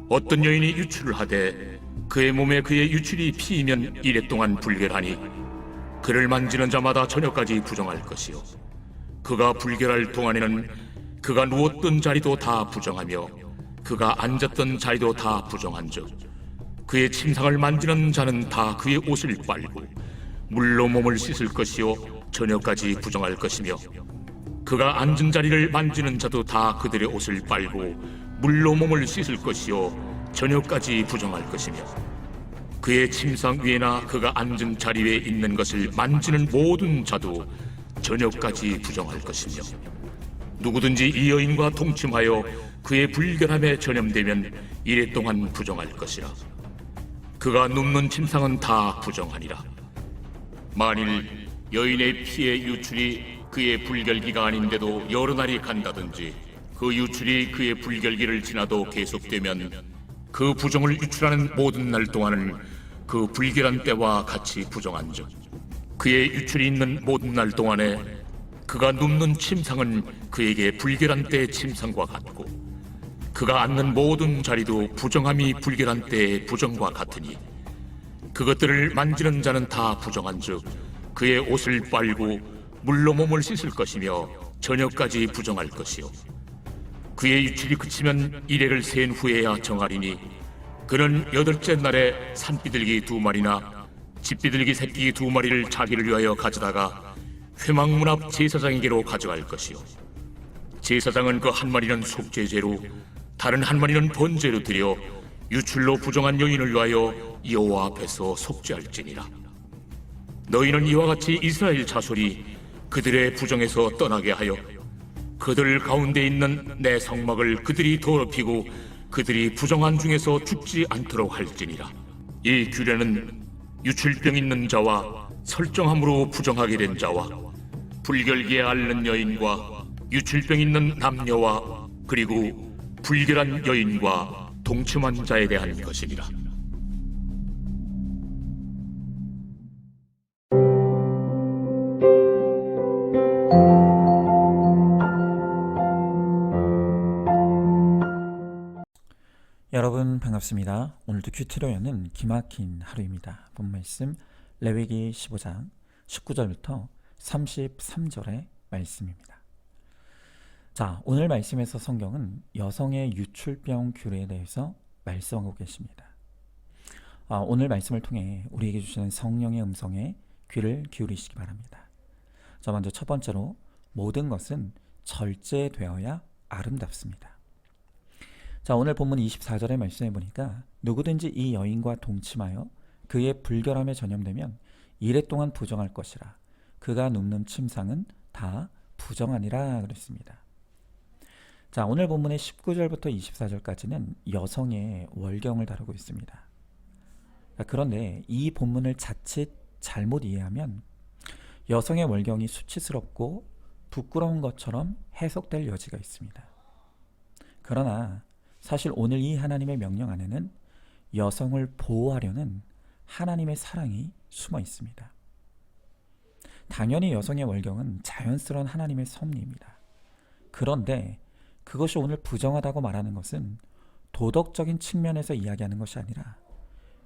어떤 여인이 유출을 하되 그의 몸에 그의 유출이 피이면 이래 동안 불결하니 그를 만지는 자마다 저녁까지 부정할 것이요 그가 불결할 동안에는 그가 누웠던 자리도 다 부정하며 그가 앉았던 자리도 다 부정한즉 그의 침상을 만지는 자는 다 그의 옷을 빨고 물로 몸을 씻을 것이요 저녁까지 부정할 것이며 그가 앉은 자리를 만지는 자도 다 그들의 옷을 빨고 물로 몸을 씻을 것이요 저녁까지 부정할 것이며 그의 침상 위에나 그가 앉은 자리 위에 있는 것을 만지는 모든 자도 저녁까지 부정할 것이며 누구든지 이 여인과 동침하여 그의 불결함에 전염되면 이래 동안 부정할 것이라. 그가 눕는 침상은 다 부정하니라. 만일 여인의 피의 유출이 그의 불결기가 아닌데도 여러 날이 간다든지 그 유출이 그의 불결기를 지나도 계속되면 그 부정을 유출하는 모든 날 동안은 그 불결한 때와 같이 부정한즉 그의 유출이 있는 모든 날 동안에 그가 눕는 침상은 그에게 불결한 때의 침상과 같고 그가 앉는 모든 자리도 부정함이 불결한 때의 부정과 같으니 그것들을 만지는 자는 다 부정한즉 그의 옷을 빨고 물로 몸을 씻을 것이며 저녁까지 부정할 것이요 그의 유출이 그치면 이래를 센 후에야 정하리니 그는 8째 날에 산비둘기 2마리나 집비둘기 새끼 2마리를 자기를 위하여 가져다가 회막문 앞 제사장에게로 가져갈 것이요 제사장은 그 한 마리는 속죄제로 다른 한 마리는 번제로 드려 유출로 부정한 여인을 위하여 여호와 앞에서 속죄할지니라. 너희는 이와 같이 이스라엘 자손이 그들의 부정에서 떠나게 하여 그들 가운데 있는 내 성막을 그들이 더럽히고 그들이 부정한 중에서 죽지 않도록 할지니라. 이 규례는 유출병 있는 자와 설정함으로 부정하게 된 자와 불결기에 앓는 여인과 유출병 있는 남녀와 그리고 불결한 여인과 동침한 자에 대한 것이니라. 여러분 반갑습니다. 오늘도 큐티로연은 기막힌 하루입니다. 본 말씀 레위기 15장 19절부터 33절의 말씀입니다. 자, 오늘 말씀에서 성경은 여성의 유출병 규례에 대해서 말씀하고 계십니다. 오늘 말씀을 통해 우리에게 주시는 성령의 음성에 귀를 기울이시기 바랍니다. 자, 먼저 첫 번째로 모든 것은 절제되어야 아름답습니다. 자, 오늘 본문 24절의 말씀에 보니까 누구든지 이 여인과 동침하여 그의 불결함에 전염되면 이래 동안 부정할 것이라. 그가 눕는 침상은 다 부정하니라 그랬습니다. 자, 오늘 본문의 19절부터 24절까지는 여성의 월경을 다루고 있습니다. 그런데 이 본문을 자칫 잘못 이해하면 여성의 월경이 수치스럽고 부끄러운 것처럼 해석될 여지가 있습니다. 그러나 사실 오늘 이 하나님의 명령 안에는 여성을 보호하려는 하나님의 사랑이 숨어 있습니다. 당연히 여성의 월경은 자연스러운 하나님의 섭리입니다. 그런데 그것이 오늘 부정하다고 말하는 것은 도덕적인 측면에서 이야기하는 것이 아니라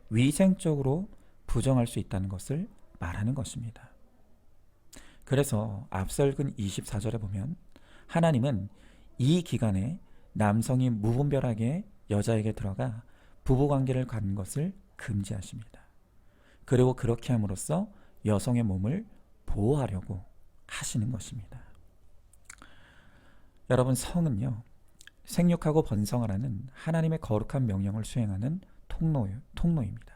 위생적으로 부정할 수 있다는 것을 말하는 것입니다. 그래서 앞서 읽은 24절에 보면 하나님은 이 기간에 남성이 무분별하게 여자에게 들어가 부부관계를 갖는 것을 금지하십니다. 그리고 그렇게 함으로써 여성의 몸을 보호하려고 하시는 것입니다. 여러분, 성은요, 생육하고 번성하라는 하나님의 거룩한 명령을 수행하는 통로입니다.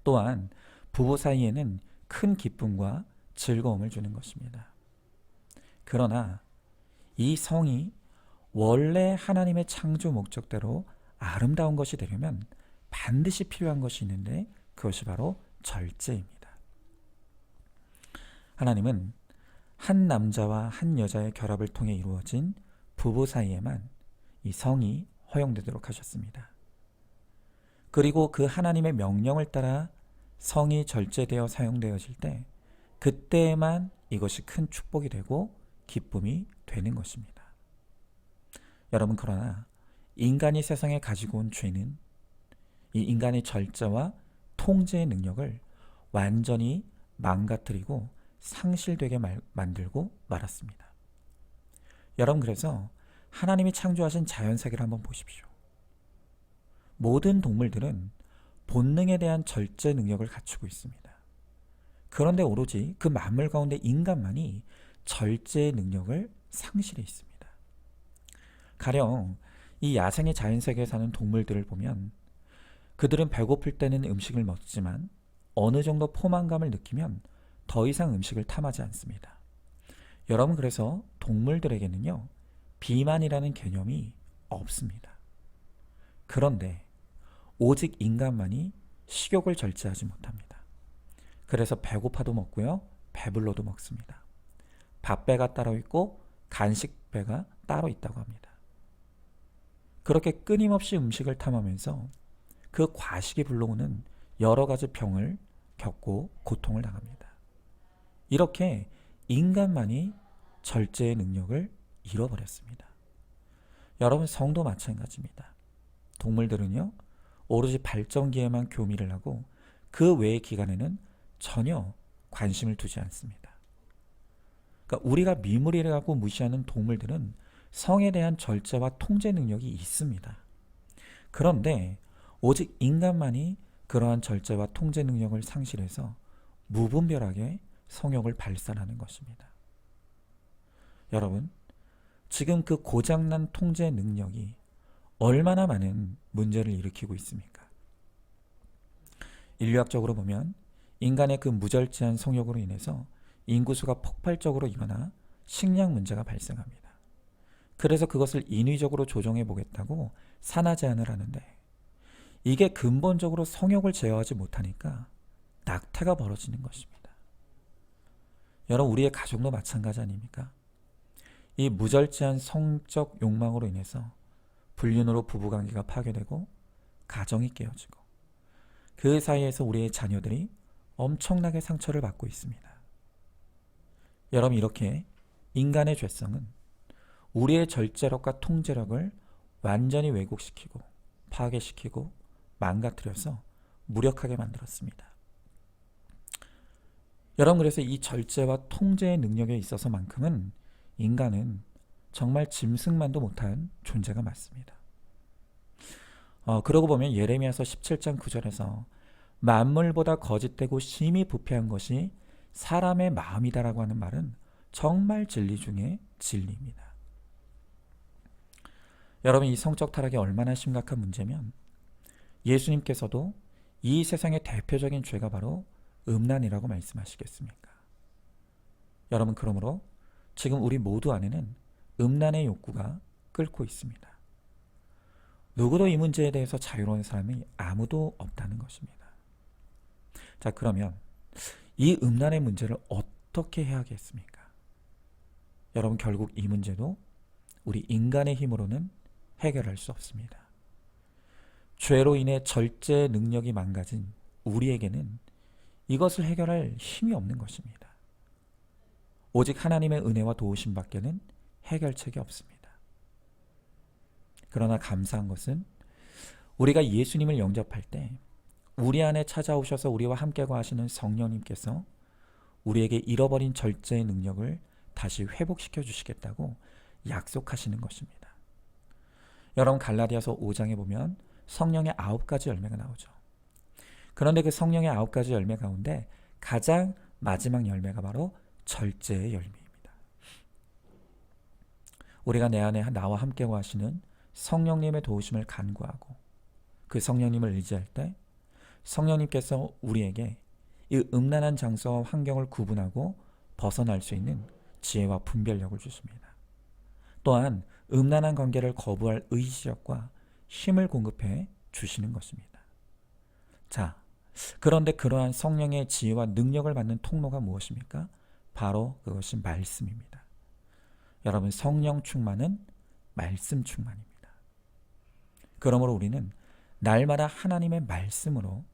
또한 부부 사이에는 큰 기쁨과 즐거움을 주는 것입니다. 그러나 이 성이 원래 하나님의 창조 목적대로 아름다운 것이 되려면 반드시 필요한 것이 있는데 그것이 바로 절제입니다. 하나님은 한 남자와 한 여자의 결합을 통해 이루어진 부부 사이에만 이 성이 허용되도록 하셨습니다. 그리고 그 하나님의 명령을 따라 성이 절제되어 사용되어질 때 그때에만 이것이 큰 축복이 되고 기쁨이 되는 것입니다. 여러분, 그러나 인간이 세상에 가지고 온 죄는 이 인간의 절제와 통제의 능력을 완전히 망가뜨리고 상실되게 만들고 말았습니다. 여러분, 그래서 하나님이 창조하신 자연세계를 한번 보십시오. 모든 동물들은 본능에 대한 절제 능력을 갖추고 있습니다. 그런데 오로지 그 만물 가운데 인간만이 절제의 능력을 상실해 있습니다. 가령 이 야생의 자연세계에 사는 동물들을 보면 그들은 배고플 때는 음식을 먹지만 어느 정도 포만감을 느끼면 더 이상 음식을 탐하지 않습니다. 여러분, 그래서 동물들에게는요, 비만이라는 개념이 없습니다. 그런데 오직 인간만이 식욕을 절제하지 못합니다. 그래서 배고파도 먹고요, 배불러도 먹습니다. 밥배가 따로 있고 간식배가 따로 있다고 합니다. 그렇게 끊임없이 음식을 탐하면서 그 과식이 불러오는 여러 가지 병을 겪고 고통을 당합니다. 이렇게 인간만이 절제의 능력을 잃어버렸습니다. 여러분, 성도 마찬가지입니다. 동물들은요, 오로지 발전기에만 교미를 하고 그 외의 기간에는 전혀 관심을 두지 않습니다. 그러니까 우리가 미물이라고 무시하는 동물들은 성에 대한 절제와 통제 능력이 있습니다. 그런데 오직 인간만이 그러한 절제와 통제 능력을 상실해서 무분별하게 성욕을 발산하는 것입니다. 여러분, 지금 그 고장난 통제 능력이 얼마나 많은 문제를 일으키고 있습니까? 인류학적으로 보면 인간의 그 무절제한 성욕으로 인해서 인구수가 폭발적으로 일어나 식량 문제가 발생합니다. 그래서 그것을 인위적으로 조정해 보겠다고 산하 제한을 하는데 이게 근본적으로 성욕을 제어하지 못하니까 낙태가 벌어지는 것입니다. 여러분, 우리의 가족도 마찬가지 아닙니까? 이 무절제한 성적 욕망으로 인해서 불륜으로 부부관계가 파괴되고 가정이 깨어지고 그 사이에서 우리의 자녀들이 엄청나게 상처를 받고 있습니다. 여러분, 이렇게 인간의 죄성은 우리의 절제력과 통제력을 완전히 왜곡시키고 파괴시키고 망가뜨려서 무력하게 만들었습니다. 여러분, 그래서 이 절제와 통제의 능력에 있어서만큼은 인간은 정말 짐승만도 못한 존재가 맞습니다. 그러고 보면 예레미야서 17장 9절에서 만물보다 거짓되고 심히 부패한 것이 사람의 마음이다라고 하는 말은 정말 진리 중에 진리입니다. 여러분, 이 성적 타락이 얼마나 심각한 문제면 예수님께서도 이 세상의 대표적인 죄가 바로 음란이라고 말씀하시겠습니까? 여러분, 그러므로 지금 우리 모두 안에는 음란의 욕구가 끓고 있습니다. 누구도 이 문제에 대해서 자유로운 사람이 아무도 없다는 것입니다. 자, 그러면 이 음란의 문제를 어떻게 해야겠습니까? 여러분, 결국 이 문제도 우리 인간의 힘으로는 해결할 수 없습니다. 죄로 인해 절제 능력이 망가진 우리에게는 이것을 해결할 힘이 없는 것입니다. 오직 하나님의 은혜와 도우심 밖에는 해결책이 없습니다. 그러나 감사한 것은 우리가 예수님을 영접할 때 우리 안에 찾아오셔서 우리와 함께 거하시는 성령님께서 우리에게 잃어버린 절제의 능력을 다시 회복시켜 주시겠다고 약속하시는 것입니다. 여러분, 갈라디아서 5장에 보면 성령의 9가지 열매가 나오죠. 그런데 그 성령의 9가지 열매 가운데 가장 마지막 열매가 바로 절제의 열매입니다. 우리가 내 안에 나와 함께 거하시는 성령님의 도우심을 간구하고 그 성령님을 의지할 때 성령님께서 우리에게 이 음란한 장소와 환경을 구분하고 벗어날 수 있는 지혜와 분별력을 주십니다. 또한 음란한 관계를 거부할 의지력과 힘을 공급해 주시는 것입니다. 자, 그런데 그러한 성령의 지혜와 능력을 받는 통로가 무엇입니까? 바로 그것이 말씀입니다. 여러분, 성령 충만은 말씀 충만입니다. 그러므로 우리는 날마다 하나님의 말씀으로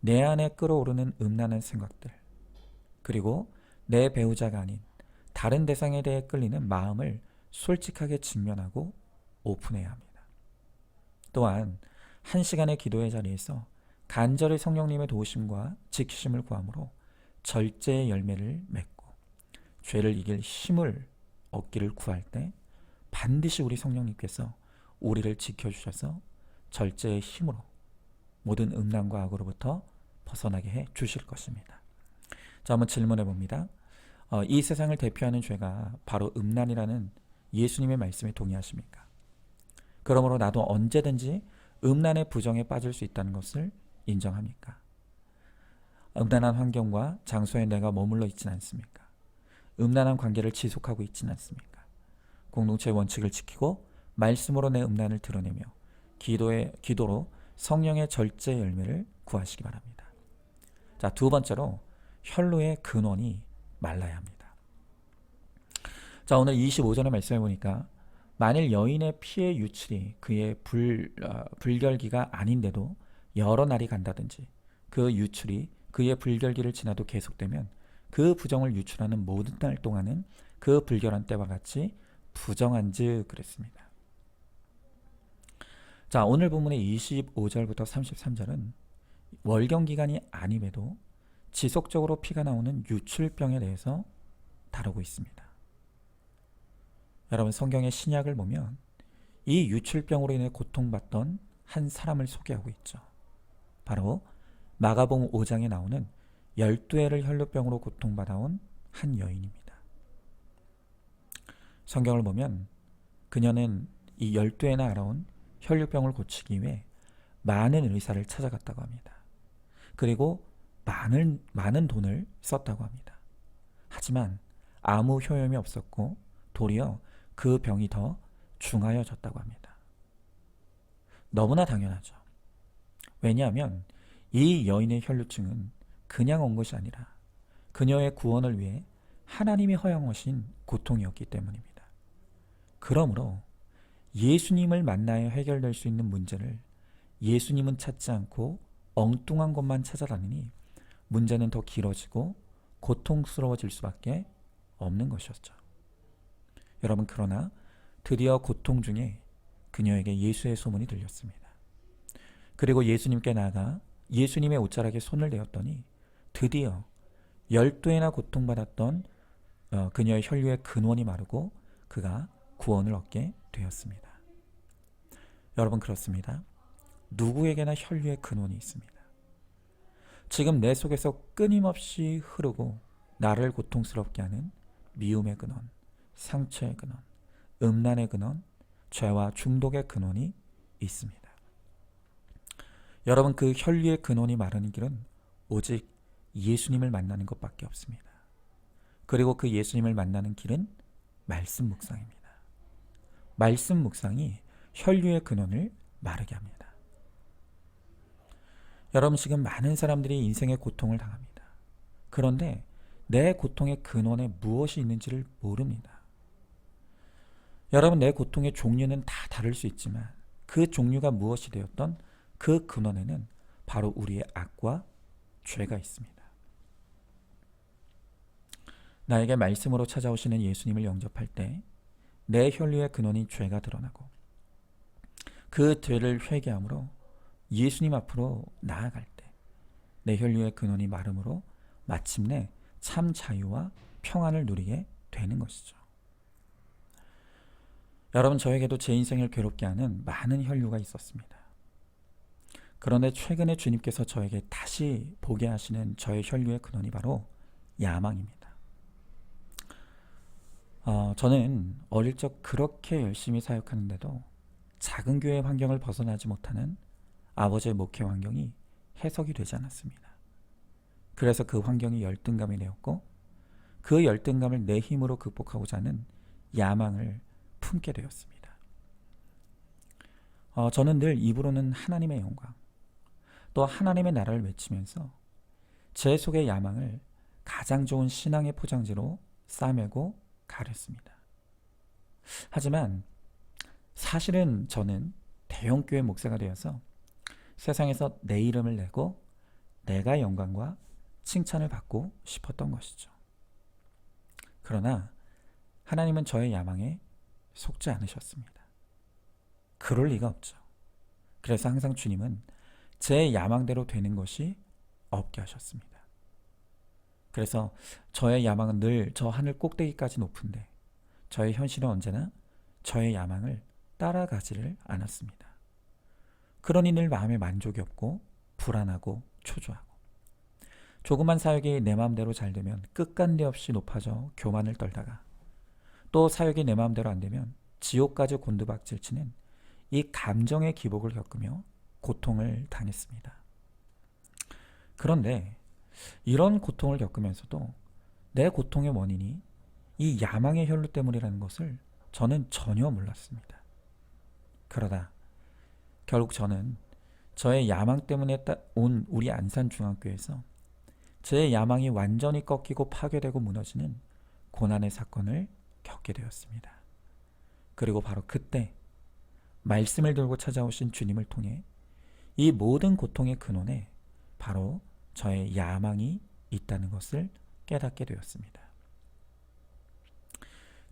내 안에 끌어오르는 음란한 생각들, 그리고 내 배우자가 아닌 다른 대상에 대해 끌리는 마음을 솔직하게 직면하고 오픈해야 합니다. 또한 1시간의 기도의 자리에서 간절히 성령님의 도우심과 지키심을 구함으로 절제의 열매를 맺고 죄를 이길 힘을 얻기를 구할 때 반드시 우리 성령님께서 우리를 지켜주셔서 절제의 힘으로 모든 음란과 악으로부터 벗어나게 해 주실 것입니다. 자, 한번 질문해 봅니다. 이 세상을 대표하는 죄가 바로 음란이라는 예수님의 말씀에 동의하십니까? 그러므로 나도 언제든지 음란의 부정에 빠질 수 있다는 것을 인정합니까? 음란한 환경과 장소에 내가 머물러 있지는 않습니까? 음란한 관계를 지속하고 있지는 않습니까? 공동체의 원칙을 지키고 말씀으로 내 음란을 드러내며 기도로 성령의 절제 열매를 구하시기 바랍니다. 자, 두 번째로 혈루의 근원이 말라야 합니다. 자, 오늘 25절의 말씀해 보니까 만일 여인의 피의 유출이 그의 불결기가 아닌데도 여러 날이 간다든지 그 유출이 그의 불결기를 지나도 계속되면 그 부정을 유출하는 모든 날 동안은 그 불결한 때와 같이 부정한즉 그랬습니다. 자, 오늘 본문의 25절부터 33절은 월경기간이 아님에도 지속적으로 피가 나오는 유출병에 대해서 다루고 있습니다. 여러분, 성경의 신약을 보면 이 유출병으로 인해 고통받던 한 사람을 소개하고 있죠. 바로 마가복음 5장에 나오는 12해를 혈루병으로 고통받아온 한 여인입니다. 성경을 보면 그녀는 이 12해나 알아온 혈루병을 고치기 위해 많은 의사를 찾아갔다고 합니다. 그리고 많은 돈을 썼다고 합니다. 하지만 아무 효험이 없었고 도리어 그 병이 더 중하여졌다고 합니다. 너무나 당연하죠. 왜냐하면 이 여인의 혈루증은 그냥 온 것이 아니라 그녀의 구원을 위해 하나님이 허용하신 고통이었기 때문입니다. 그러므로 예수님을 만나야 해결될 수 있는 문제를 예수님은 찾지 않고 엉뚱한 것만 찾아다니니 문제는 더 길어지고 고통스러워질 수밖에 없는 것이었죠. 여러분, 그러나 드디어 고통 중에 그녀에게 예수의 소문이 들렸습니다. 그리고 예수님께 나아가 예수님의 옷자락에 손을 대었더니 드디어 12해나 고통받았던 그녀의 혈류의 근원이 마르고 그가 구원을 얻게 되었습니다. 여러분, 그렇습니다. 누구에게나 혈류의 근원이 있습니다. 지금 내 속에서 끊임없이 흐르고 나를 고통스럽게 하는 미움의 근원, 상처의 근원, 음란의 근원, 죄와 중독의 근원이 있습니다. 여러분, 그 혈류의 근원이 마르는 길은 오직 예수님을 만나는 것밖에 없습니다. 그리고 그 예수님을 만나는 길은 말씀 묵상입니다. 말씀 묵상이 혈류의 근원을 마르게 합니다. 여러분, 지금 많은 사람들이 인생의 고통을 당합니다. 그런데 내 고통의 근원에 무엇이 있는지를 모릅니다. 여러분, 내 고통의 종류는 다 다를 수 있지만 그 종류가 무엇이 되었던 그 근원에는 바로 우리의 악과 죄가 있습니다. 나에게 말씀으로 찾아오시는 예수님을 영접할 때 내 혈류의 근원인 죄가 드러나고 그 죄를 회개함으로 예수님 앞으로 나아갈 때 내 혈류의 근원이 마름으로 마침내 참 자유와 평안을 누리게 되는 것이죠. 여러분, 저에게도 제 인생을 괴롭게 하는 많은 혈류가 있었습니다. 그런데 최근에 주님께서 저에게 다시 보게 하시는 저의 혈류의 근원이 바로 야망입니다. 저는 어릴 적 그렇게 열심히 사역하는데도 작은 교회 환경을 벗어나지 못하는 아버지의 목회 환경이 해석이 되지 않았습니다. 그래서 그 환경이 열등감이 되었고 그 열등감을 내 힘으로 극복하고자 하는 야망을 품게 되었습니다. 저는 늘 입으로는 하나님의 영광, 또 하나님의 나라를 외치면서 제 속의 야망을 가장 좋은 신앙의 포장지로 싸매고 가렸습니다. 하지만 사실은 저는 대형교회 목사가 되어서 세상에서 내 이름을 내고 내가 영광과 칭찬을 받고 싶었던 것이죠. 그러나 하나님은 저의 야망에 속지 않으셨습니다. 그럴 리가 없죠. 그래서 항상 주님은 제 야망대로 되는 것이 없게 하셨습니다. 그래서 저의 야망은 늘 저 하늘 꼭대기까지 높은데 저의 현실은 언제나 저의 야망을 따라가지를 않았습니다. 그러니 늘 마음에 만족이 없고 불안하고 초조하고, 조그만 사역이 내 마음대로 잘 되면 끝간데없이 높아져 교만을 떨다가 또 사역이 내 마음대로 안 되면 지옥까지 곤두박질치는 이 감정의 기복을 겪으며 고통을 당했습니다. 그런데 이런 고통을 겪으면서도 내 고통의 원인이 이 야망의 혈루 때문이라는 것을 저는 전혀 몰랐습니다. 그러다 결국 저는 저의 야망 때문에 온 우리 안산중앙교회에서 제 야망이 완전히 꺾이고 파괴되고 무너지는 고난의 사건을 겪게 되었습니다. 그리고 바로 그때 말씀을 들고 찾아오신 주님을 통해 이 모든 고통의 근원에 바로 저의 야망이 있다는 것을 깨닫게 되었습니다.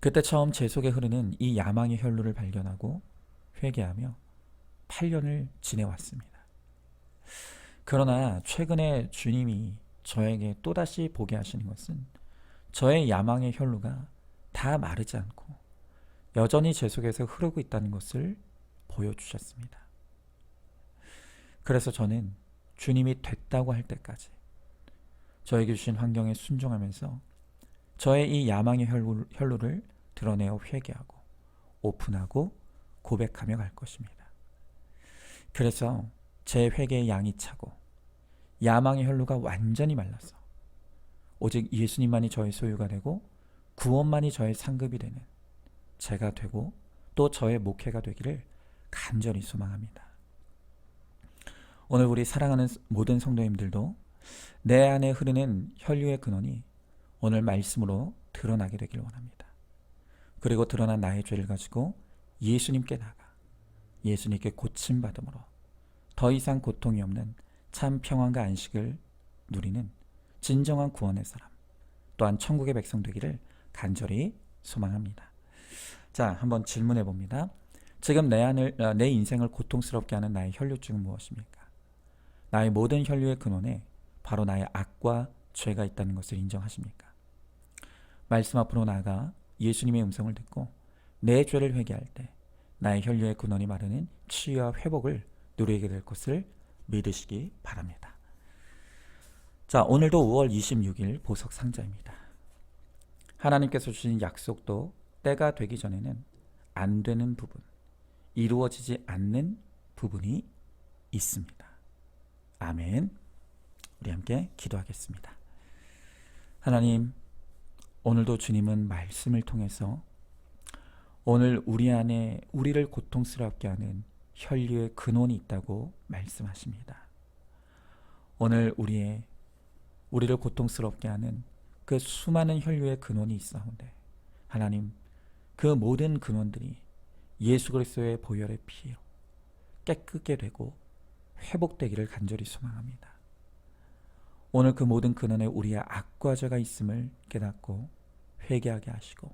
그때 처음 제 속에 흐르는 이 야망의 혈루를 발견하고 회개하며 8년을 지내왔습니다. 그러나 최근에 주님이 저에게 또다시 보게 하시는 것은 저의 야망의 혈루가 다 마르지 않고 여전히 제 속에서 흐르고 있다는 것을 보여주셨습니다. 그래서 저는 주님이 됐다고 할 때까지 저에게 주신 환경에 순종하면서 저의 이 야망의 혈루를 드러내어 회개하고 오픈하고 고백하며 갈 것입니다. 그래서 제 회개의 양이 차고 야망의 혈루가 완전히 말라서 오직 예수님만이 저의 소유가 되고 구원만이 저의 상급이 되는 제가 되고 또 저의 목회가 되기를 간절히 소망합니다. 오늘 우리 사랑하는 모든 성도님들도 내 안에 흐르는 혈류의 근원이 오늘 말씀으로 드러나게 되길 원합니다. 그리고 드러난 나의 죄를 가지고 예수님께 나가 예수님께 고침받음으로 더 이상 고통이 없는 참 평안과 안식을 누리는 진정한 구원의 사람, 또한 천국의 백성 되기를 간절히 소망합니다. 자, 한번 질문해 봅니다. 지금 내 인생을 고통스럽게 하는 나의 혈류증은 무엇입니까? 나의 모든 혈류의 근원에 바로 나의 악과 죄가 있다는 것을 인정하십니까? 말씀 앞으로 나아가 예수님의 음성을 듣고 내 죄를 회개할 때 나의 혈류의 근원이 마르는 치유와 회복을 누리게 될 것을 믿으시기 바랍니다. 자, 오늘도 5월 26일 보석 상자입니다. 하나님께서 주신 약속도 때가 되기 전에는 안 되는 부분, 이루어지지 않는 부분이 있습니다. 아멘. 우리 함께 기도하겠습니다. 하나님, 오늘도 주님은 말씀을 통해서 오늘 우리 안에 우리를 고통스럽게 하는 혈류의 근원이 있다고 말씀하십니다. 오늘 우리를 고통스럽게 하는 그 수많은 혈류의 근원이 있사온데 하나님, 그 모든 근원들이 예수 그리스도의 보혈의 피로 깨끗게 되고 회복되기를 간절히 소망합니다. 오늘 그 모든 근원에 우리의 악과 죄가 있음을 깨닫고 회개하게 하시고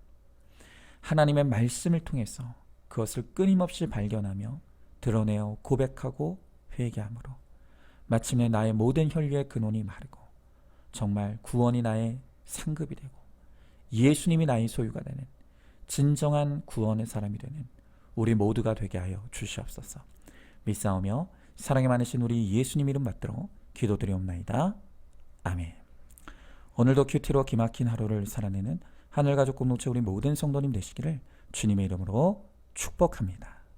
하나님의 말씀을 통해서 그것을 끊임없이 발견하며 드러내어 고백하고 회개함으로 마침내 나의 모든 혈류의 근원이 마르고 정말 구원이 나의 상급이 되고 예수님이 나의 소유가 되는 진정한 구원의 사람이 되는 우리 모두가 되게 하여 주시옵소서. 믿사오며 사랑이 많으신 우리 예수님 이름 받들어 기도드리옵나이다. 아멘. 오늘도 큐티로 기막힌 하루를 살아내는 하늘가족 공동체 우리 모든 성도님 되시기를 주님의 이름으로 축복합니다.